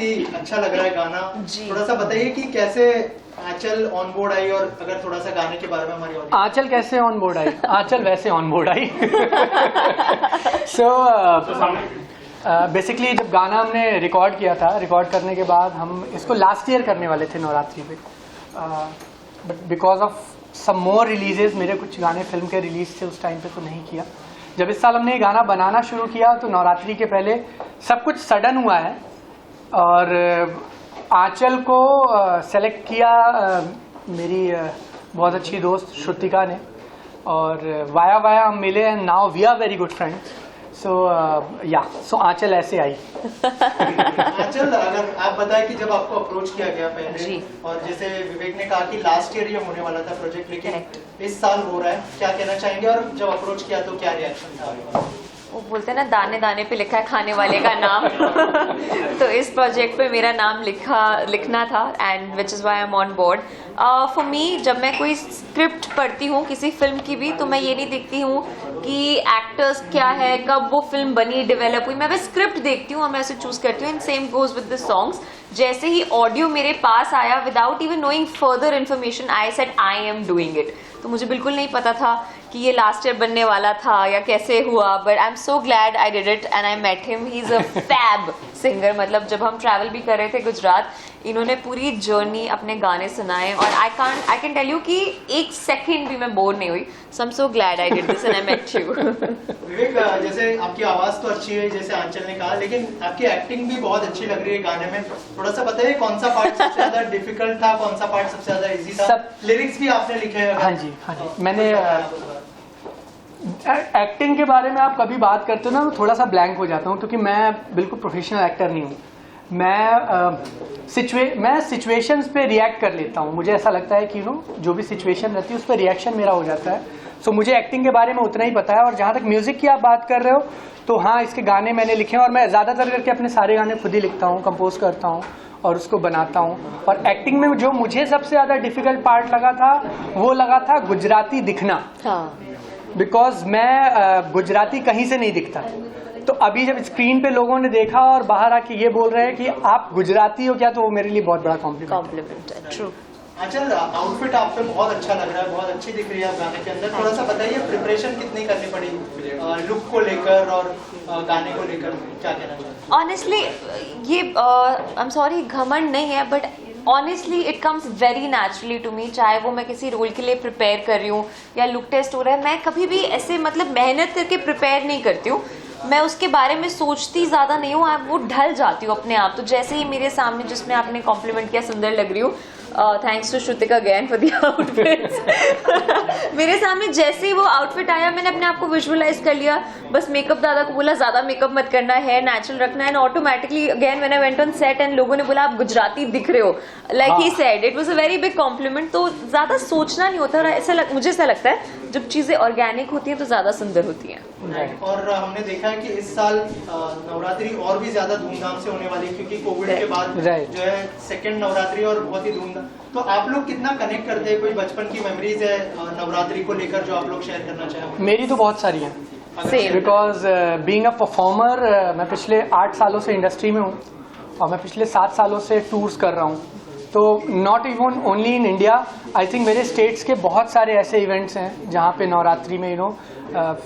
ही अच्छा लग रहा है गाना। थोड़ा सा बताइए कि कैसे आंचल ऑन बोर्ड आई, और अगर थोड़ा सा गाने के बारे में हमारी आंचल कैसे ऑन बोर्ड आई? आंचल वैसे on board I. So basically जब गाना हमने रिकॉर्ड किया था, रिकॉर्ड करने के बाद हम इसको लास्ट ईयर करने वाले थे नवरात्रि पे, but because of some more releases, मेरे कुछ गाने फिल्म के रिलीज थे उस टाइम पे, तो नहीं किया। जब इस साल हमने ये गाना बनाना शुरू किया तो नवरात्रि के पहले सब कुछ सडन हुआ है, और आंचल को सेलेक्ट किया मेरी बहुत अच्छी दोस्त श्रुतिका ने, और वाया वाया हम मिले and now we are very good friends. So Aanchal ऐसे आई। आंचल, अगर आप बताएं कि जब आपको अप्रोच किया गया पहले, और जैसे विवेक ने कहा कि लास्ट ईयर ये होने वाला था प्रोजेक्ट, लेकिन इस साल हो रहा है, क्या कहना चाहेंगे? और जब अप्रोच किया तो क्या रिएक्शन था? वो बोलते हैं ना, दाने दाने पे लिखा है खाने वाले का नाम। तो इस प्रोजेक्ट पे मेरा नाम लिखना था, and which is why I am on board. For me, जब मैं कोई स्क्रिप्ट पढ़ती हूँ किसी फिल्म की भी, तो मैं ये नहीं देखती हूँ कि एक्टर्स क्या है, कब वो फिल्म बनी, डेवलप हुई। मैं बस स्क्रिप्ट देखती हूँ और मैं ऐसे चूज करती हूँ। And same goes with the songs. जैसे ही ऑडियो मेरे पास आया, without even knowing further information, I said I am doing it. तो मुझे बिल्कुल नहीं पता था कि ये लास्ट ईयर बनने वाला था या कैसे हुआ, but I am so glad I did it and I met him. He is a fab singer. मतलब जब हम ट्रैवल भी कर रहे थे गुजरात, इन्होंने पूरी जर्नी अपने गाने सुनाए, और आई कैन टेल यू कि एक सेकंड भी मैं बोर नहीं हुई। So I am so glad I did this and I met you. Vivek, जैसे आपकी आवाज तो अच्छी है जैसे आंचल ने कहा, लेकिन आपकी एक्टिंग भी बहुत अच्छी लग रही है गाने में। थोड़ा सा बताइए कौन सा पार्ट सबसे ज्यादा डिफिकल्ट था, कौन सा पार्ट सबसे ज्यादा इजी था? लिरिक्स भी आपने लिखे हैं? हाँ जी, हाँ जी। मैंने एक्टिंग के बारे में आप कभी बात करते हो ना, तो थोड़ा सा ब्लैंक हो जाता हूँ, क्योंकि मैं बिल्कुल प्रोफेशनल एक्टर नहीं हूँ। मैं सिचुएशंस पे रिएक्ट कर लेता हूँ। मुझे ऐसा लगता है कि जो भी सिचुएशन रहती है उस पर रिएक्शन मेरा हो जाता है। सो मुझे एक्टिंग के बारे में उतना ही पता है। और जहाँ तक म्यूजिक की आप बात कर रहे हो, तो हाँ, इसके गाने मैंने लिखे हैं, और मैं ज्यादातर करके अपने सारे गाने खुद ही लिखता हूँ, कंपोज करता हूँ और उसको बनाता हूँ। और एक्टिंग में जो मुझे सबसे ज्यादा डिफिकल्ट पार्ट लगा था, वो लगा था गुजराती दिखना। बिकॉज मैं गुजराती कहीं से नहीं दिखता। तो अभी जब स्क्रीन पे लोगों ने देखा और बाहर आके ये बोल रहे हैं कि आप गुजराती हो क्या, तो वो मेरे लिए बहुत बड़ा कॉम्प्लीमेंट है। ट्रू। आंचल, आउटफिट आप पे बहुत अच्छा लग रहा है, बहुत अच्छी दिख रही है आप गाने के अंदर। थोड़ा सा बताइए प्रिपरेशन कितनी करनी पड़ी लुक को लेकर और गाने को लेकर, क्या कहना चाहिए? ऑनेस्टली ये आई एम सॉरी, घमंड नहीं है, but honestly it comes very naturally to me. चाहे वो मैं किसी रोल के लिए प्रिपेयर कर रही हूँ या लुक टेस्ट हो रहा है, मैं कभी भी ऐसे मतलब मेहनत करके प्रिपेयर नहीं करती हूँ। मैं उसके बारे में सोचती ज्यादा नहीं हूँ, वो ढल जाती हूँ अपने आप। तो जैसे ही मेरे सामने, जिसमें आपने कॉम्प्लीमेंट किया, सुंदर लग रही हूँ, thanks to Shrutika again for the outfits. मेरे सामने जैसे ही वो आउटफिट आया, मैंने अपने आप को विजुअलाइज कर लिया। बस मेकअप दादा को बोला ज्यादा मेकअप मत करना है, नेचुरल रखना है, and automatically again when I went on set and लोगों ने बोला आप गुजराती दिख रहे हो, like he said, it was a very big complement. तो ज्यादा सोचना नहीं होता, और मुझे ऐसा लगता है जब चीजें ऑर्गेनिक होती हैं तो ज्यादा सुंदर होती हैं। और हमने देखा है कि इस साल नवरात्रि और भी ज्यादा धूमधाम से होने वाली है, क्योंकि कोविड के बाद जो है सेकंड नवरात्रि और बहुत ही धूमधाम। तो आप लोग कितना कनेक्ट करते हैं? कोई बचपन की मेमोरीज है नवरात्रि को लेकर जो आप लोग शेयर करना चाहेंगे? मेरी तो बहुत सारी है, बिकॉज बीइंग अ परफॉर्मर, मैं पिछले 8 सालों से इंडस्ट्री में हूँ, और मैं पिछले 7 सालों से टूर्स कर रहा हूँ। तो not even only in India, I think मेरे स्टेट्स के बहुत सारे ऐसे इवेंट्स हैं जहाँ पे नवरात्रि में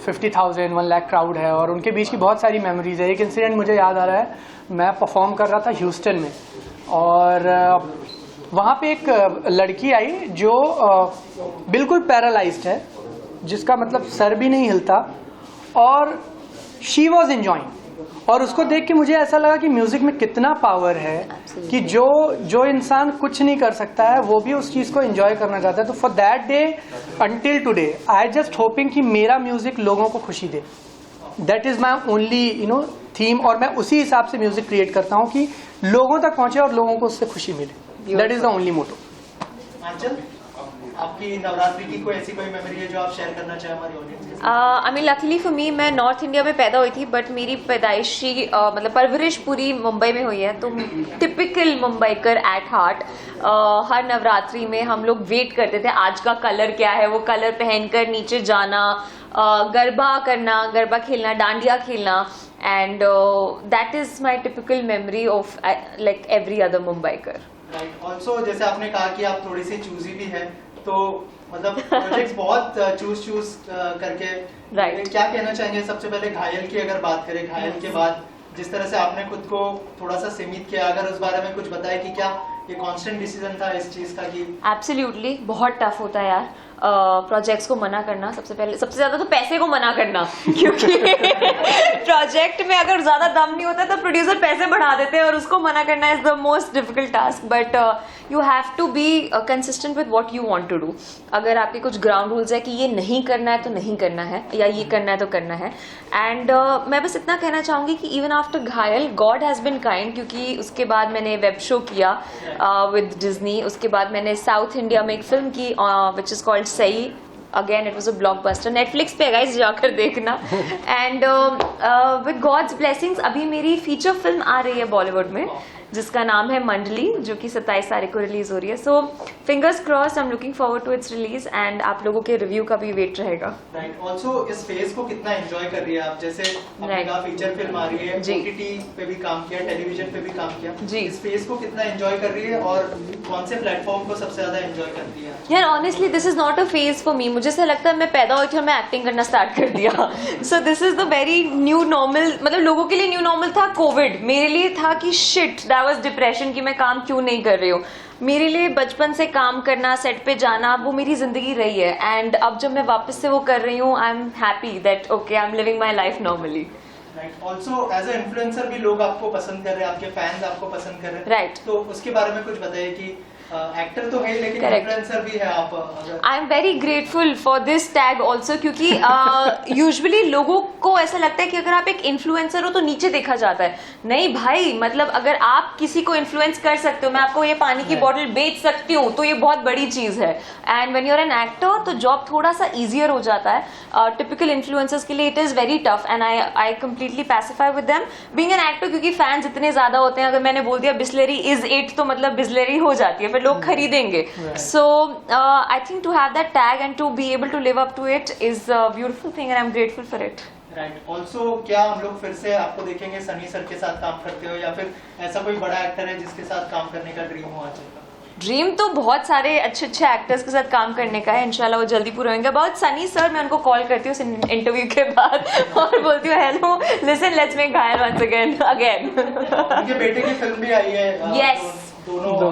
50,000 1 लाख क्राउड है, और उनके बीच की बहुत सारी मेमोरीज है। एक इंसिडेंट मुझे याद आ रहा है, मैं परफॉर्म कर रहा था ह्यूस्टन में, और वहाँ पे एक लड़की आई जो बिल्कुल पैरालाइज्ड है, जिसका मतलब सर भी नहीं हिलता, और शी वॉज एंजॉइंग। और उसको देख के मुझे ऐसा लगा कि म्यूजिक में कितना पावर है कि जो इंसान कुछ नहीं कर सकता है, वो भी उस चीज को एंजॉय करना चाहता है। तो for that day until today I just hoping कि मेरा म्यूजिक लोगों को खुशी दे। That is my only theme, और मैं उसी हिसाब से म्यूजिक क्रिएट करता हूँ कि लोगों तक पहुंचे और लोगों को उससे खुशी मिले। दैट इज द ओनली मोटो। आंचल, आपकी नवरात्रि की कोई ऐसी कोई मेमोरी है जो आप शेयर करना चाहें हमारी ऑडियंस के साथ? I mean luckily for me, मैं नॉर्थ इंडिया में पैदा हुई थी, बट मेरी पैदाइशी मतलब परवरिश पूरी मुंबई में हुई है। तो टिपिकल मुंबईकर एट हार्ट, हर नवरात्रि में हम लोग वेट करते थे आज का कलर क्या है, वो कलर पहनकर नीचे जाना, गरबा करना, गरबा खेलना, डांडिया खेलना, and that is my typical memory of like every other Mumbaiker. Right also जैसे आपने कहा कि आप थोड़ी सी चूजी भी है, तो मतलब प्रोजेक्ट्स बहुत चूज करके Right. क्या कहना चाहेंगे? सबसे पहले घायल की अगर बात करें, घायल के बाद जिस तरह से आपने खुद को थोड़ा सा सीमित किया, अगर उस बारे में कुछ बताए कि क्या ये कांस्टेंट डिसीजन था इस चीज का कि एब्सोल्युटली बहुत टफ होता है यार प्रोजेक्ट्स को मना करना। सबसे पहले सबसे ज्यादा तो पैसे को मना करना, क्योंकि प्रोजेक्ट में अगर ज्यादा दम नहीं होता तो प्रोड्यूसर पैसे बढ़ा देते हैं और उसको मना करना is the most difficult task. But you have to be consistent with what you want to do. अगर आपके कुछ ग्राउंड रूल्स है कि ये नहीं करना है तो नहीं करना है, या ये करना है तो करना है। एंड मैं बस इतना कहना चाहूंगी कि इवन आफ्टर घायल गॉड हैज बिन काइंड, क्योंकि उसके बाद मैंने वेब शो किया विद डिज्नी, उसके बाद मैंने साउथ इंडिया में एक फिल्म की विच इज कॉल्ड सही। Again it was a blockbuster, Netflix पे गाइस जाकर देखना। एंड विद गॉड्स ब्लेसिंग्स अभी मेरी फीचर फिल्म आ रही है बॉलीवुड में जिसका नाम है मंडली, जो कि 27 तारीख को रिलीज हो रही है। So fingers crossed, I am looking forward to its release and आप लोगों के रिव्यू का भी वेट रहेगा। राइट ऑल्सो इस फेज को कितना एंजॉय कर रही है आप? जैसे आपने कहा फीचर फिल्म आ रही है, OTT पे भी काम किया, टेलीविजन पे भी काम किया जी। इस फेज को कितना एंजॉय कर रही है और कौन से प्लेटफॉर्म को सबसे ज्यादा एंजॉय करती है? यार honestly this is not a phase for me. मुझे ऐसा लगता है मैं पैदा हुई थी और मैं एक्टिंग करना स्टार्ट कर दिया। सो this is the very new normal. मतलब लोगों के लिए न्यू नॉर्मल था कोविड, मेरे लिए था कि शिट दैट वाज डिप्रेशन कि मैं काम क्यों नहीं कर रही हूँ। मेरे लिए बचपन से काम करना, सेट पे जाना, वो मेरी जिंदगी रही है। एंड अब जब मैं वापस से वो कर रही हूँ, I am happy that okay I am living my life normally. Right also as a influencer भी लोग आपको पसंद कर रहे हैं, आपके फैंस आपको पसंद कर रहे हैं। राइट। तो उसके बारे में कुछ बताइए कि एक्टर तो है लेकिन इन्फ्लुएंसर भी है आप। I am very grateful for this tag also, क्योंकि यूजुअली लोगों को ऐसा लगता है कि अगर आप एक इन्फ्लुएंसर हो तो नीचे देखा जाता है। नहीं भाई, मतलब अगर आप किसी को इन्फ्लुएंस कर सकते हो, मैं आपको ये पानी की बोतल बेच सकती हूँ, तो ये बहुत बड़ी चीज है। And when you are an actor तो जॉब थोड़ा सा इजियर हो जाता है। टिपिकल इन्फ्लुएंसर्स के लिए it is very tough and I completely pacify with them being an actor, क्योंकि फैंस इतने ज्यादा होते हैं। अगर मैंने बोल दिया बिस्लेरी इज इट तो मतलब बिस्लेरी हो जाती है, फिर लोग खरीदेंगे। So I think to have that tag and to be able to live up to it is a beautiful thing and I am grateful for it. Right also क्या हम लोग फिर से आपको देखेंगे सनी सर के साथ काम करते हो, या फिर ऐसा कोई बड़ा एक्टर है जिसके साथ काम करने का ड्रीम हो आजकल? ड्रीम तो बहुत सारे अच्छे अच्छे एक्टर्स के साथ काम करने का है, इंशाल्लाह वो जल्दी पूरा होंगे। अबाउट सनी सर, मैं उनको कॉल करती हूँ इंटरव्यू के बाद और बोलती हूँ हेलो लिसन लेट्स मेक घायल वंस अगेन। उनके बेटे की फिल्म भी आई है। यस दोनों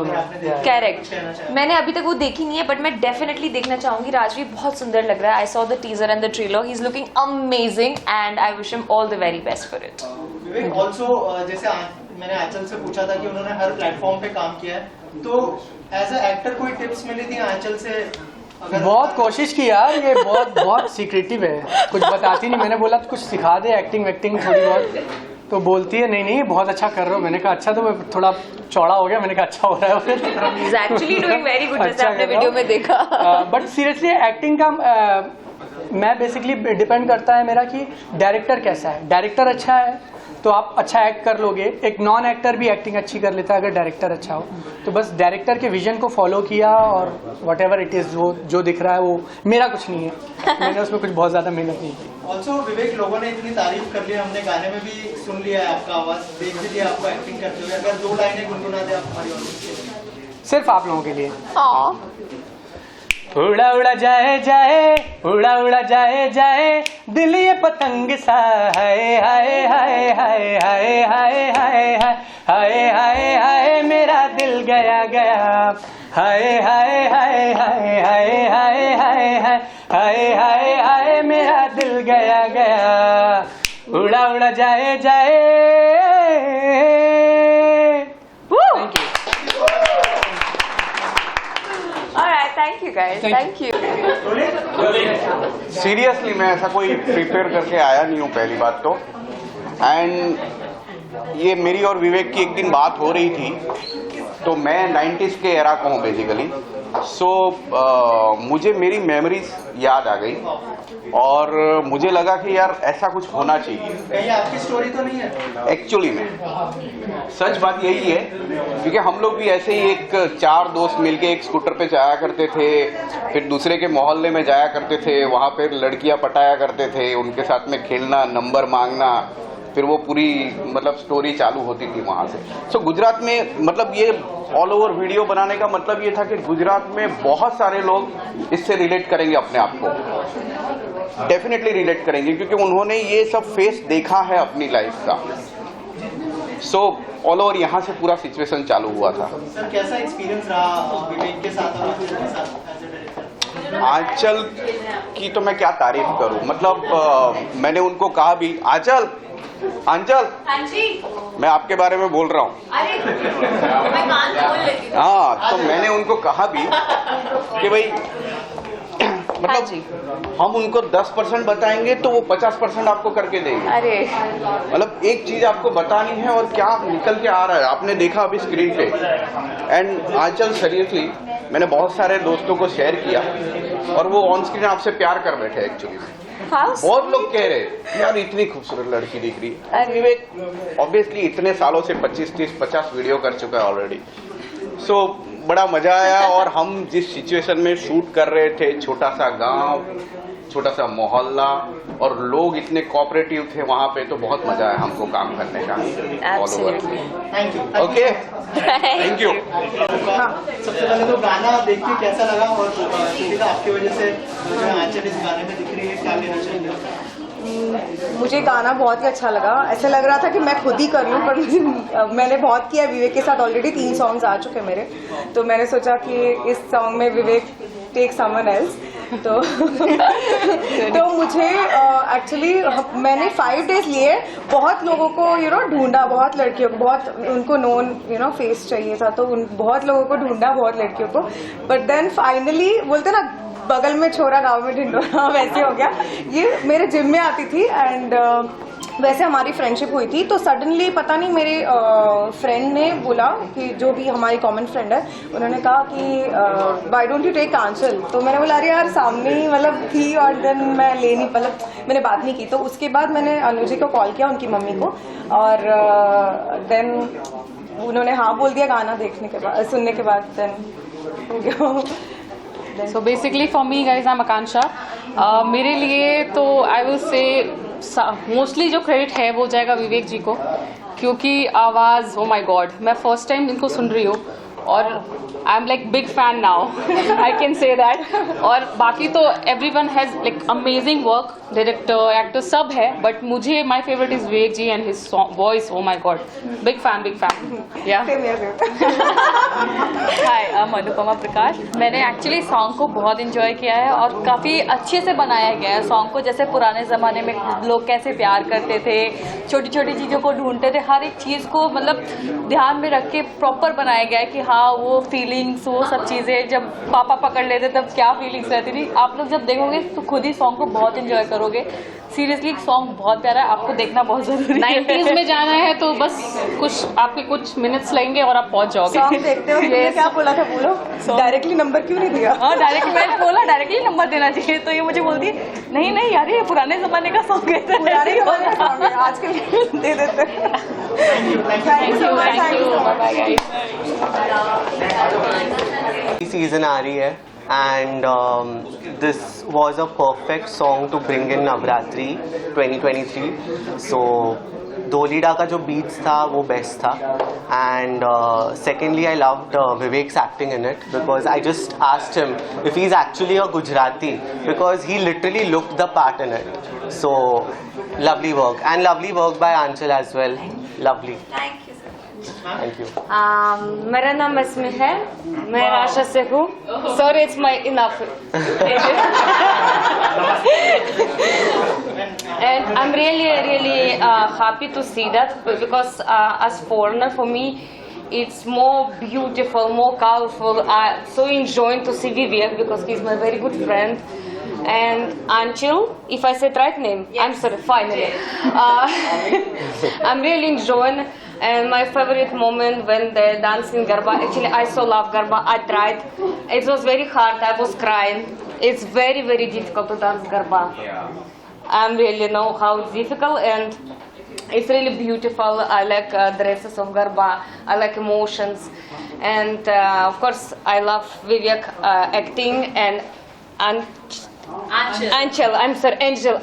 करेक्ट। मैंने अभी तक वो देखी नहीं है बट मैं डेफिनेटली देखना चाहूंगी। राजवीर बहुत सुंदर लग रहा है। I saw the teaser and the trailer, he is looking amazing and I wish him all the very best for it. Vivek also जैसे मैंने आंचल से पूछा था कि उन्होंने हर प्लेटफॉर्म पे काम किया है, तो एज ए एक्टर कोई टिप्स मिली थी आंचल से? बहुत कोशिश की यार, ये बहुत सीक्रेटिव है, कुछ बताती नहीं। मैंने बोला कुछ सिखा दे एक्टिंग वैक्टिंग थोड़ी बहुत, तो बोलती है नहीं बहुत अच्छा कर रहे हो। मैंने कहा अच्छा, तो मैं थोड़ा चौड़ा हो गया। मैंने कहा अच्छा हो रहा है फिर। He's actually doing very good, जैसे आपने वीडियो में देखा। बट सीरियसली एक्टिंग का मैं बेसिकली डिपेंड करता है मेरा कि डायरेक्टर कैसा है। डायरेक्टर अच्छा है तो आप अच्छा एक्ट कर लोगे। एक नॉन एक्टर भी एक्टिंग अच्छी कर लेता है अगर डायरेक्टर अच्छा हो। तो बस डायरेक्टर के विजन को फॉलो किया और वट एवर इट इज, जो दिख रहा है वो मेरा कुछ नहीं है। मैंने उसमें कुछ बहुत ज्यादा मेहनत नहीं की। ऑल्सो विवेक, लोगों ने इतनी तारीफ कर ली, हमने गाने में भी सुन लिया है आपका आवाज, देख भी लिया आपको एक्टिंग करते हुए। अगर 2 लाइनें गुनगुना दे आप हमारी ऑडियंस के लिए, सिर्फ आप लोगों के लिए। उड़ा उड़ा जाए जाए, उड़ा उड़ा जाए जाए, दिल ये पतंग सा हाय हाय हाय हाय हाय हाय हाय हाय हाय हाय, मेरा दिल गया गया हाय हाय हाय हाय हाय हाय हाय हाय हाय हाय, मेरा दिल गया गया, उड़ा उड़ा जाए जाए। Thank you. Alright, thank you guys. Thank you. Seriously मैं ऐसा कोई प्रिपेयर करके आया नहीं हूँ पहली बात तो। एंड ये मेरी और विवेक की एक दिन बात हो रही थी, तो मैं 90s के एरा का हूँ बेसिकली। सो मुझे मेरी मेमोरीज याद आ गई और मुझे लगा कि यार ऐसा कुछ होना चाहिए। कहीं आपकी स्टोरी तो नहीं है? एक्चुअली में सच बात यही है, क्योंकि हम लोग भी ऐसे ही एक 4 दोस्त मिलके एक स्कूटर पे जाया करते थे, फिर दूसरे के मोहल्ले में जाया करते थे, वहां पे लड़कियां पटाया करते थे, उनके साथ में खेलना, नंबर मांगना, फिर वो पूरी मतलब स्टोरी चालू होती थी वहां से। सो गुजरात में मतलब ये ऑल ओवर वीडियो बनाने का मतलब ये था कि गुजरात में बहुत सारे लोग इससे रिलेट करेंगे, अपने आप को डेफिनेटली रिलेट करेंगे, क्योंकि उन्होंने ये सब फेस देखा है अपनी लाइफ का। सो ऑल ओवर यहाँ से पूरा सिचुएशन चालू हुआ था। सर कैसा एक्सपीरियंस रहा विवेक के साथ और आंचल के साथ एज ए डायरेक्टर? आंचल की तो मैं क्या तारीफ करूं, मतलब मैंने उनको कहा भी, आंचल हाँ जी, मैं आपके बारे में बोल रहा हूँ। अरे मैं कान खोल लेती हूँ। हाँ, तो मैंने उनको कहा भी कि भाई मतलब हम उनको 10% बताएंगे तो वो 50% आपको करके देंगे। अरे मतलब एक चीज आपको बतानी है और क्या निकल के आ रहा है आपने देखा अभी स्क्रीन पे। एंड आंचल सीरियसली मैंने बहुत सारे दोस्तों को शेयर किया और वो ऑन स्क्रीन आपसे प्यार कर बैठे एक्चुअली। बहुत लोग कह रहे यार इतनी खूबसूरत लड़की दिख रही है। विवेक ऑब्वियसली इतने सालों से 25, 30, 50 वीडियो कर चुका है ऑलरेडी। सो बड़ा मजा आया। और हम जिस सिचुएशन में शूट कर रहे थे, छोटा सा गांव, छोटा सा मोहल्ला, और लोग इतने कोऑपरेटिव थे वहां पे, तो बहुत मजा आया हमको काम करने का। Thank you. Okay, thank you. सबसे पहले तो गाना देख के कैसा लगा, और क्योंकि आपकी वजह से जो है आंचल इस गाने में दिख रही है, क्या कहना चाहिए? मुझे गाना बहुत ही अच्छा लगा। ऐसा लग रहा था कि मैं खुद ही कर लूं, पर मैंने बहुत किया विवेक के साथ। ऑलरेडी 3 सॉन्ग्स आ चुके मेरे, तो मैंने सोचा कि इस सॉन्ग में विवेक टेक समवन एल्स। तो मुझे एक्चुअली मैंने 5 डेज लिए, बहुत लोगों को ढूंढा, बहुत लड़कियों को, बहुत उनको नोन फेस चाहिए था, तो बहुत लोगों को ढूंढा, बहुत लड़कियों को। बट देन फाइनली बोलते ना, बगल में छोरा गांव में ढिंडोरा, वैसे हो गया। ये मेरे जिम में आती थी एंड वैसे हमारी फ्रेंडशिप हुई थी। तो सडनली पता नहीं मेरे फ्रेंड ने बोला कि जो भी हमारी कॉमन फ्रेंड है, उन्होंने कहा कि व्हाई डोंट यू टेक आंचल। तो मैंने बोला अरे यार सामने ही मतलब थी, और देन मैं ले नहीं, मतलब मैंने बात नहीं की। तो उसके बाद मैंने अनुजी को कॉल किया, उनकी मम्मी को, और देन उन्होंने हाँ बोल दिया गाना देखने के बाद, सुनने के बाद। Then So basically for me guys, I'm Akansha. मेरे लिए तो I will say मोस्टली जो क्रेडिट है वो जाएगा विवेक जी को, क्योंकि आवाज़ ओ माय गॉड, मैं फर्स्ट टाइम इनको सुन रही हूँ और I am like big fan now, I can say that. और बाकी तो everyone has like amazing work, director, actor सब है, बट मुझे my favourite is Vivek ji and his voice, oh my God, big fan yeah. Hi, Anupama प्रकाश। मैंने actually song को बहुत enjoy किया है और काफ़ी अच्छे से बनाया गया है सॉन्ग को। जैसे पुराने ज़माने में लोग कैसे प्यार करते थे, छोटी छोटी चीज़ों को ढूंढते थे, हर एक चीज़ को मतलब ध्यान में रख के प्रॉपर बनाया गया है कि हाँ वो फीलिंग्स, वो सब चीज़ें जब पापा पकड़ लेते तब क्या फीलिंग्स रहती थी। आप लोग जब देखोगे तो खुद ही सॉन्ग को बहुत इंजॉय करोगे। सीरियसली सॉन्ग बहुत प्यारा है, आपको देखना बहुत जरूरी है। 90s में जाना है तो बस आपके कुछ मिनट्स लगेंगे और आप पहुंच जाओगे। सॉन्ग देखते हो क्या बोला था, बोलो डायरेक्टली नंबर क्यों नहीं दिया? हाँ डायरेक्टली, मैंने बोला डायरेक्टली नंबर देना चाहिए, तो ये मुझे बोलती नहीं नहीं यार ये पुराने जमाने का सॉन्ग है, पुराने जमाने का सॉन्ग है, आजकल दे देते हैं। Thank you, bye bye guys. Season आ रही है and this was a perfect song to bring in Navratri 2023. So Dolida का जो beats था वो best था, and secondly I loved Vivek's acting in it because I just asked him if he's actually a Gujarati because he literally looked the part in it. So lovely work, and lovely work by Anchal as well. Lovely. Thank you. मेरा नाम अस्मी है, मैं राशा से हूँ। Sir it's my enough and I'm really happy to see that because as foreigner for me it's more beautiful, more colorful. I'm so enjoying to see Vivek because he's my very good friend. And Anchal, if I said right name, yes. I'm sorry, finally. I'm really enjoying, and my favorite moment when they dance in Garba. Actually, I so love Garba. I tried. It was very hard. I was crying. It's very difficult to dance Garba. I really know how it's difficult, and it's really beautiful. I like dresses of Garba. I like emotions, and of course, I love Vivek acting and Anchal, I'm sorry, Angel.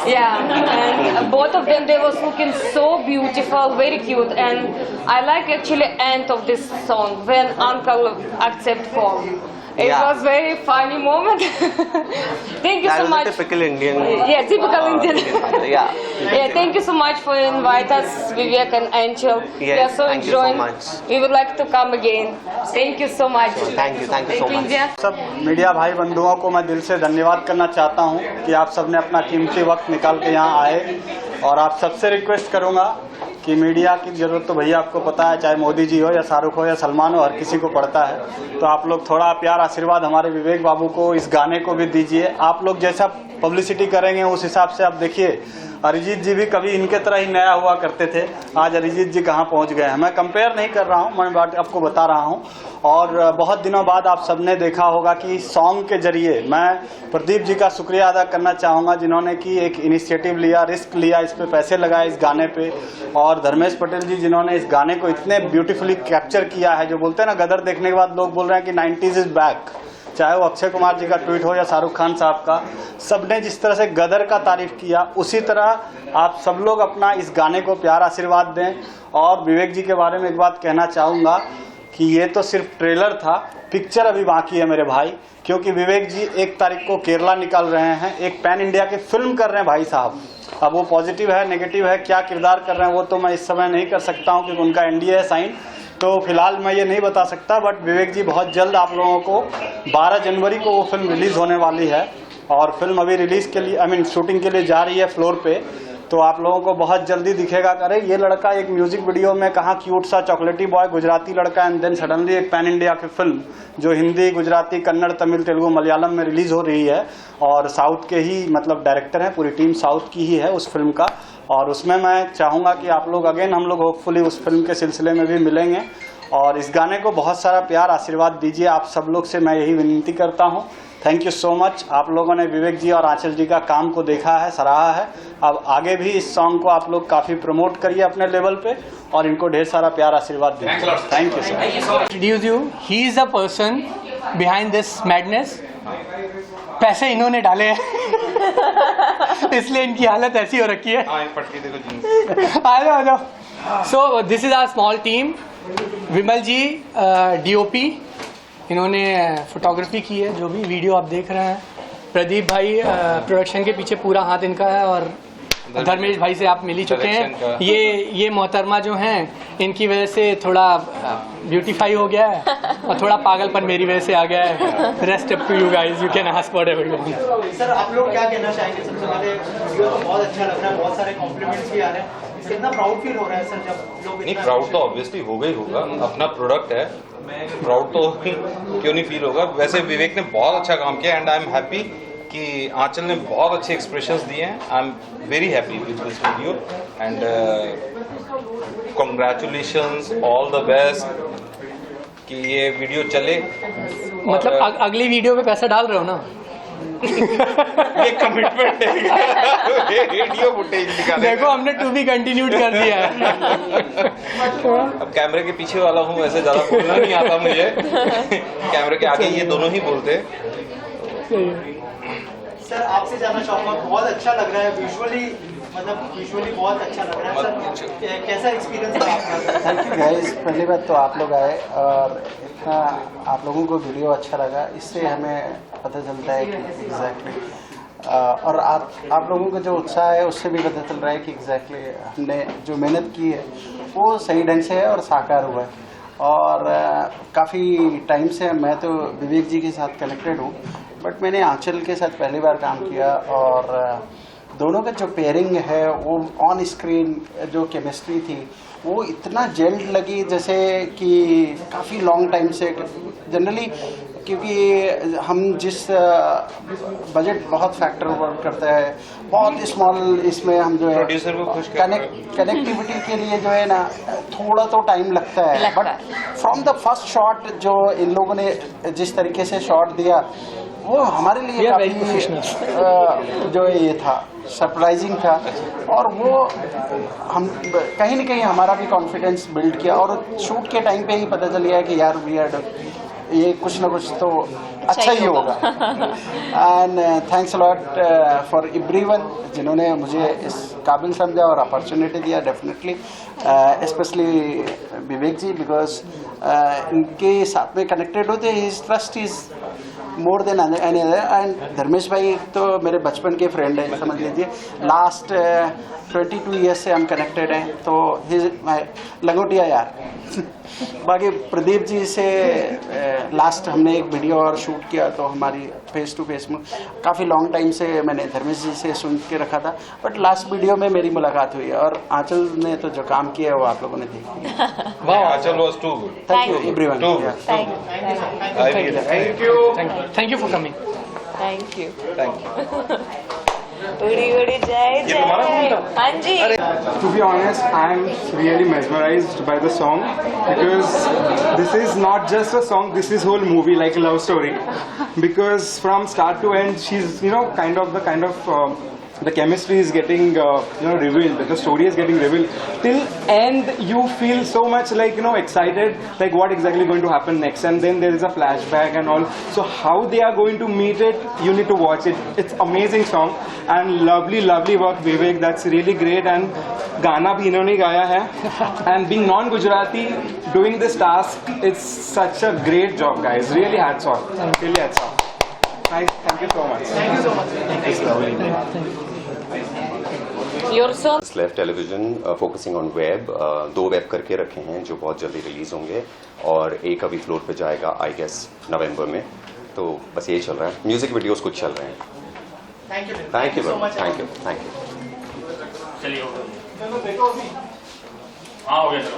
Yeah, and both of them, they was looking so beautiful, very cute, and I like actually end of this song when Uncle accept form. It was very funny moment. Thank you That so was much. a typical Indian. Yeah, typical Indian. Yeah. Yeah, thank you so much for invite us, Vivek and Angel. We are so thank you so enjoying. much. We would like to come again. Thank you so much. Thank you so much. India. सब media भाई बंधुओं को मैं दिल से धन्यवाद करना चाहता हूं कि आप सबने अपना कीमती वक्त निकाल के यहाँ आए, और आप सबसे रिक्वेस्ट करूंगा कि मीडिया की जरूरत तो भैया आपको पता है, चाहे मोदी जी हो या शाहरुख हो या सलमान हो, हर किसी को पड़ता है। तो आप लोग थोड़ा प्यार आशीर्वाद हमारे विवेक बाबू को, इस गाने को भी दीजिए। आप लोग जैसा पब्लिसिटी करेंगे उस हिसाब से आप देखिए, अरिजीत जी भी कभी इनके तरह ही नया हुआ करते थे, आज अरिजीत जी कहाँ पहुंच गए हैं। मैं कंपेयर नहीं कर रहा हूं, मैं बात आपको बता रहा हूं। और बहुत दिनों बाद आप सबने देखा होगा कि सॉन्ग के जरिए मैं प्रदीप जी का शुक्रिया अदा करना चाहूंगा, जिन्होंने कि एक इनिशिएटिव लिया, रिस्क लिया, इस पे पैसे लगाए इस गाने पे, और धर्मेश पटेल जी जिन्होंने इस गाने को इतने ब्यूटीफुली कैप्चर किया है। जो बोलते हैं ना, गदर देखने के बाद लोग बोल रहे हैं कि 90s इज बैक, चाहे वो अक्षय कुमार जी का ट्वीट हो या शाहरुख खान साहब का, सबने जिस तरह से गदर का तारीफ किया, उसी तरह आप सब लोग अपना इस गाने को प्यार आशीर्वाद दें। और विवेक जी के बारे में एक बात कहना चाहूंगा कि ये तो सिर्फ ट्रेलर था, पिक्चर अभी बाकी है मेरे भाई, क्योंकि विवेक जी 1 तारीख को केरला निकल रहे हैं, एक पैन इंडिया की फिल्म कर रहे हैं भाई साहब। अब वो पॉजिटिव है नेगेटिव है, क्या किरदार कर रहे हैं वो तो मैं इस समय नहीं कर सकता हूँ, क्योंकि उनका NDA है साइन, तो फिलहाल मैं ये नहीं बता सकता। बट विवेक जी बहुत जल्द आप लोगों को 12 जनवरी को वो फिल्म रिलीज होने वाली है, और फिल्म अभी रिलीज के लिए शूटिंग के लिए जा रही है फ्लोर पे, तो आप लोगों को बहुत जल्दी दिखेगा। करे ये लड़का एक म्यूजिक वीडियो में कहाँ क्यूट सा चॉकलेटी बॉय गुजराती लड़का, एंड देन सडनली एक पैन इंडिया की फिल्म जो हिंदी, गुजराती, कन्नड़, तमिल, तेलुगु, मलयालम में रिलीज हो रही है, और साउथ के ही मतलब डायरेक्टर है, पूरी टीम साउथ की ही है उस फिल्म का। और उसमें मैं चाहूँगा कि आप लोग अगेन हम लोग होपफुली उस फिल्म के सिलसिले में भी मिलेंगे, और इस गाने को बहुत सारा प्यार आशीर्वाद दीजिए। आप सब लोग से मैं यही विनती करता हूँ। Thank you so much. आप लोगों ने विवेक जी और आंचल जी का काम को देखा है, सराहा है। अब आगे भी इस सॉन्ग को आप लोग काफी प्रमोट करिए अपने लेवल पे, और इनको ढेर सारा प्यार आशीर्वाद दीजिए। Thank you sir. Introduce you, he is the person behind this madness. पैसे इन्होंने डाले हैं इसलिए इनकी हालत ऐसी हो रखी है। आ जाओ। So this is our small team. Vimal ji DOP, इन्होंने फोटोग्राफी की है, जो भी वीडियो आप देख रहे हैं। प्रदीप भाई प्रोडक्शन के पीछे पूरा हाथ इनका है, और धर्मेश भाई से आप मिल ही चुके हैं। ये मोहतरमा जो हैं, इनकी वजह से थोड़ा ब्यूटीफाई हो गया है, और थोड़ा पागलपन मेरी वजह से आ गया है। Rest up to you guys, you can ask whatever. Sir आप लोग क्या कहना चाहेंगे? सबसे पहले वीडियो तो बहुत अच्छा लग रहा है, बहुत सारे कॉम्प्लीमेंट्स भी आ रहे हैं, कितना प्राउड फील हो रहा है सर जब लोग? नहीं, प्राउड तो ऑब्वियसली होगा ही होगा, अपना प्रोडक्ट है, प्राउड तो क्यों नहीं फील होगा। वैसे विवेक ने बहुत अच्छा काम किया, एंड आई एम हैप्पी कि आंचल ने बहुत अच्छे एक्सप्रेशंस दिए हैं। I am very happy with this video, and congratulations, all the best कि ये वीडियो चले। मतलब अगली वीडियो पे पैसा डाल रहे हो ना? ये कमिटमेंट है वीडियो फुटेज निकाले। देखो हमने टू बी कंटिन्यूड कर दिया है। अब कैमरे के पीछे वाला हूँ, ऐसे ज्यादा बोलना नहीं आता मुझे कैमरे के आगे ये दोनों ही बोलते। सर आपसे जानना चाहूँगा, बहुत अच्छा लग रहा है विजुअली, मतलब विजुअली बहुत अच्छा लग रहा है सर, कैसा एक्सपीरियंस था आपका? Thank you guys. पहली बात तो आप लोग आए, और इतना आप लोगों को वीडियो अच्छा लगा, इससे हमें पता चलता है कि एग्जैक्टली और आप लोगों का जो उत्साह है उससे भी पता चल रहा है कि एग्जैक्टली हमने जो मेहनत की है वो सही ढंग से है और साकार हुआ है। और काफ़ी टाइम से मैं तो विवेक जी के साथ कनेक्टेड हूँ, बट मैंने आंचल के साथ पहली बार काम किया, और दोनों का जो पेयरिंग है वो ऑन स्क्रीन जो केमिस्ट्री थी वो इतना जेल्ड लगी, जैसे कि काफ़ी लॉन्ग टाइम से जनरली, क्योंकि हम जिस बजट बहुत फैक्टर वर्क करता है, बहुत स्मॉल, इसमें हम जो है कनेक्टिविटी के लिए जो है ना थोड़ा तो टाइम लगता है, but from the first shot जो इन लोगों ने जिस तरीके से शॉट दिया वो हमारे लिए काफी जो ये था सरप्राइजिंग था, और वो हम कहीं न कहीं हमारा भी कॉन्फिडेंस बिल्ड किया, और शूट के टाइम पे ही पता चल गया कि यार वी आर ये कुछ ना कुछ तो अच्छा ही होगा। And thanks a lot for everyone जिन्होंने मुझे इस काबिल समझा और अपॉर्चुनिटी दिया, definitely specially Vivek ji, because इनके साथ में कनेक्टेड होते his trust is more than any other. And Dharmesh भाई तो मेरे बचपन के फ्रेंड है, समझ लीजिए लास्ट 22 ईयर्स से हम कनेक्टेड हैं, तो हिज लंगोटिया यार। बाकी प्रदीप जी से लास्ट हमने एक वीडियो और शूट किया, तो हमारी फेस टू फेस में काफ़ी लॉन्ग टाइम से मैंने धर्मेश जी से सुन के रखा था, बट लास्ट वीडियो में मेरी मुलाकात हुई है। और आंचल ने तो जो काम किया है वो आप लोगों ने देखा। वाह, Aanchal was too good. Thank you everyone. Thank you for coming. Thank you. उड़ी उड़ी जाए जाए। हाँ जी। To be honest, I am really mesmerized by the song because this is not just a song, this is whole movie like a love story. Because from start to end, she's kind of the chemistry is getting revealed, the story is getting revealed. Till end, you feel so much like excited, like what exactly going to happen next, and then there is a flashback and all. So how they are going to meet it, you need to watch it. It's amazing song and lovely work, Vivek. That's really great. And गाना भी इन्होंने गाया है. And being non-Gujarati, doing this task, it's such a great job, guys. Really hats off. Really hats off. Nice. Thank you so much. Thank you so much. It's lovely. Your song. स्लैव television focusing on web, 2 web करके रखे हैं जो बहुत जल्दी release होंगे, और एक अभी फ्लोर पे जाएगा आई गेस नवंबर में। तो बस यही चल रहा है, म्यूजिक वीडियोस कुछ चल रहे हैं। Thank you. Thank you. चलिए हाँ हो गया चलो।